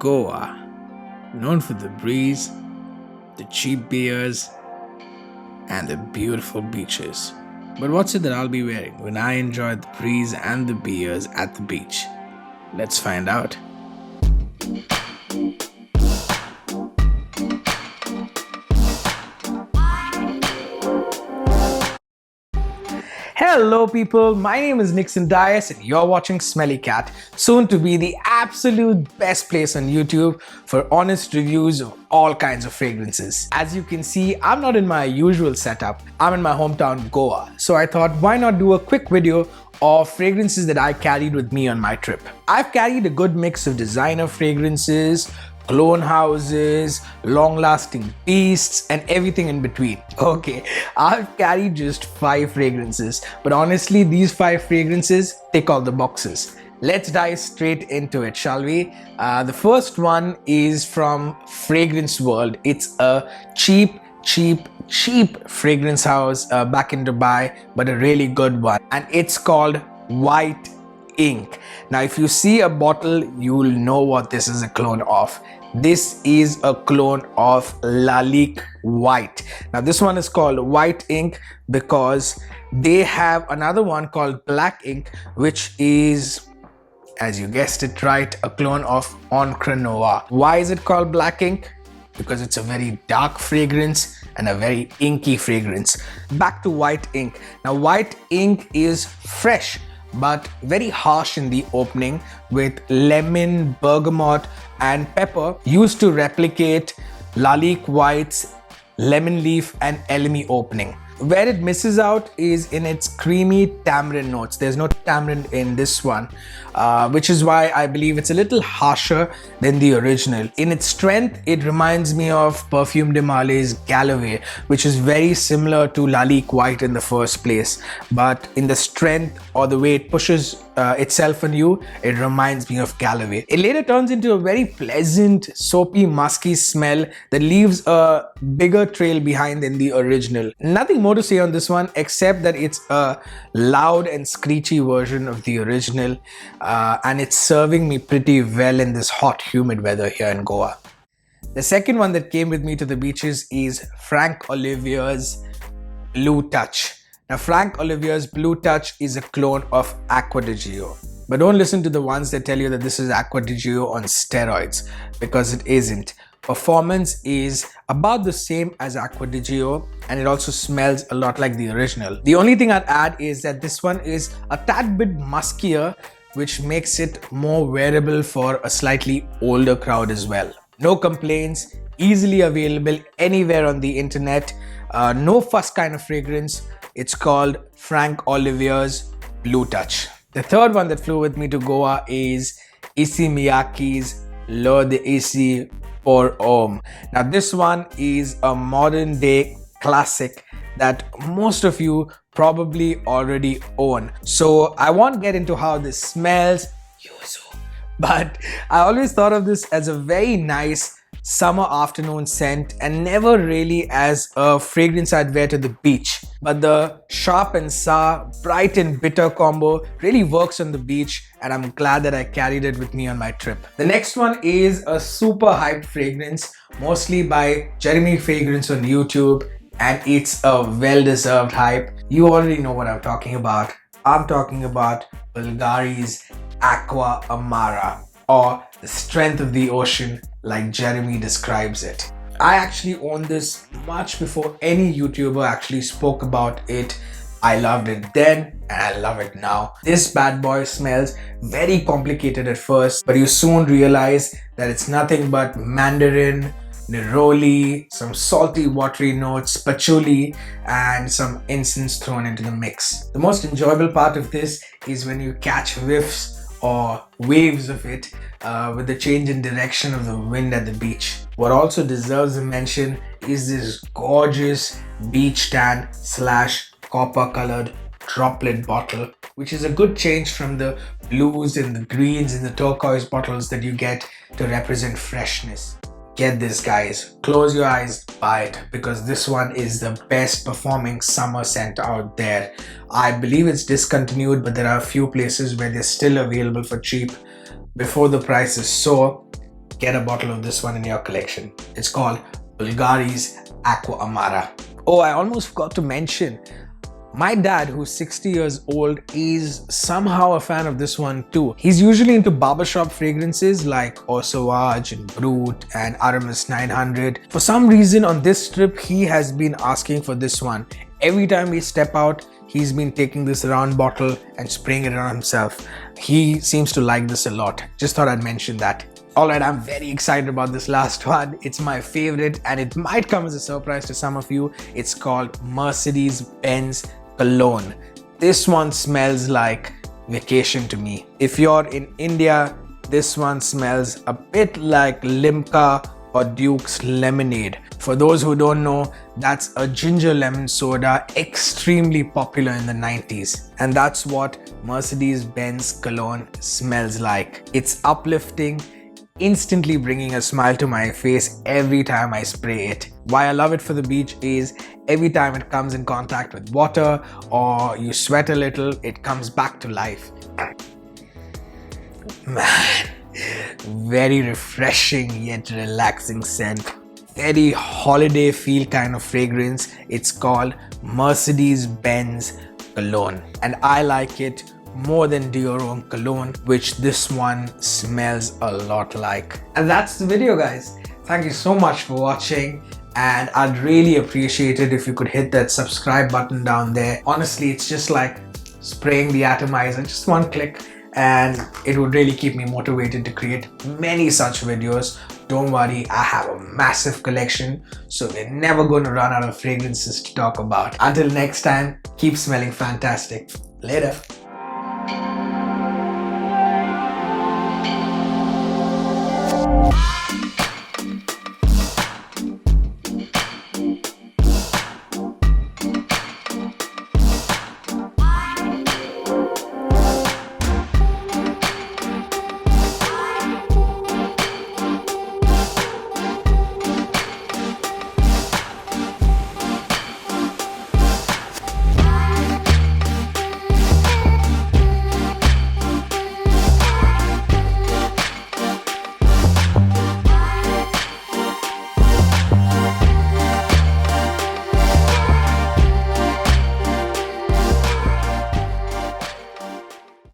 Goa, known for the breeze, the cheap beers, and the beautiful beaches. But what's it that I'll be wearing when I enjoy the breeze and the beers at the beach? Let's find out. Hello people, my name is Nixon Dias and you're watching Smelly Cat, soon to be the absolute best place on YouTube for honest reviews of all kinds of fragrances. As you can see, I'm not in my usual setup, I'm in my hometown Goa. So I thought why not do a quick video of fragrances that I carried with me on my trip. I've carried a good mix of designer fragrances, clone houses, long-lasting beasts, and everything in between. Okay, I've carried just 5 fragrances, but honestly, these 5 fragrances tick all the boxes. Let's dive straight into it, shall we? The first one is from Fragrance World. It's a cheap fragrance house back in Dubai, but a really good one, and it's called White Ink. Now if you see a bottle, you'll know what this is a clone of. This is a clone of Lalique White. Now this one is called White Ink because they have another one called Black Ink, which is, as you guessed it right, a clone of Encre Noire. Why is it called Black Ink? Because it's a very dark fragrance and a very inky fragrance. Back to White Ink. Now White Ink is fresh but very harsh in the opening, with lemon, bergamot and pepper used to replicate Lalique White's lemon leaf and elemi opening. Where it misses out is in its creamy tamarind notes. There's no tamarind in this one, which is why I believe it's a little harsher than the original. In its strength, it reminds me of Perfume de Marly's Galloway, which is very similar to Lalique White in the first place. But in the strength or the way it pushes itself on you, it reminds me of Galloway. It later turns into a very pleasant, soapy, musky smell that leaves a bigger trail behind than the original. Nothing more to say on this one except that it's a loud and screechy version of the original, and it's serving me pretty well in this hot, humid weather here in Goa. The second one that came with me to the beaches is Franck Olivier's Blue Touch. Now Franck Olivier's Blue Touch is a clone of Aqua di Gio. But don't listen to the ones that tell you that this is Aqua di Gio on steroids, because it isn't. Performance is about the same as Aqua di Gio, and it also smells a lot like the original. The only thing I'd add is that this one is a tad bit muskier, which makes it more wearable for a slightly older crowd as well. No complaints, easily available anywhere on the internet, no fuss kind of fragrance. It's called Franck Olivier's Blue Touch. The third one that flew with me to Goa is Issey Miyake's L'Eau d'Issey pour Homme. Now this one is a modern day classic that most of you probably already own. So I won't get into how this smells, but I always thought of this as a very nice summer afternoon scent and never really as a fragrance I'd wear to the beach. But the sharp and sour, bright and bitter combo really works on the beach, and I'm glad that I carried it with me on my trip. The next one is a super hyped fragrance, mostly by Jeremy Fragrance on YouTube, and it's a well-deserved hype. You already know what I'm talking about. I'm talking about Bvlgari's Aqua Amara, or the strength of the ocean, like Jeremy describes it. I actually owned this much before any YouTuber actually spoke about it. I loved it then and I love it now. This bad boy smells very complicated at first, but you soon realize that it's nothing but mandarin, neroli, some salty watery notes, patchouli, and some incense thrown into the mix. The most enjoyable part of this is when you catch whiffs or waves of it with the change in direction of the wind at the beach. What also deserves a mention is this gorgeous beach tan / copper colored droplet bottle, which is a good change from the blues and the greens and the turquoise bottles that you get to represent freshness. Get this, guys, close your eyes, buy it, because this one is the best performing summer scent out there. I believe it's discontinued, but there are a few places where they're still available for cheap before the prices soar. get a bottle of this one in your collection. It's called Bvlgari's Aqua Amara. Oh, I almost forgot to mention, my dad, who's 60 years old, is somehow a fan of this one too. He's usually into barbershop fragrances like Eau Sauvage and Brut and Aramis 900. For some reason on this trip, he has been asking for this one. Every time we step out, he's been taking this round bottle and spraying it on himself. He seems to like this a lot. Just thought I'd mention that. Alright, I'm very excited about this last one. It's my favorite and it might come as a surprise to some of you. It's called Mercedes-Benz cologne. This one smells like vacation to me. If you're in India, this one smells a bit like Limca or Duke's lemonade. For those who don't know, that's a ginger lemon soda extremely popular in the 90s. And that's what Mercedes-Benz cologne smells like. It's uplifting, instantly bringing a smile to my face every time I spray it. Why I love it for the beach is every time it comes in contact with water or you sweat a little, it comes back to life. Man, very refreshing yet relaxing scent. Very holiday feel kind of fragrance. It's called Mercedes-Benz cologne and I like it more than Dior Homme cologne, which this one smells a lot like. And that's the video, guys. Thank you so much for watching and I'd really appreciate it if you could hit that subscribe button down there. Honestly, it's just like spraying the atomizer, just one click, and it would really keep me motivated to create many such videos. Don't worry, I have a massive collection, so we're never going to run out of fragrances to talk about. Until next time, keep smelling fantastic. Later.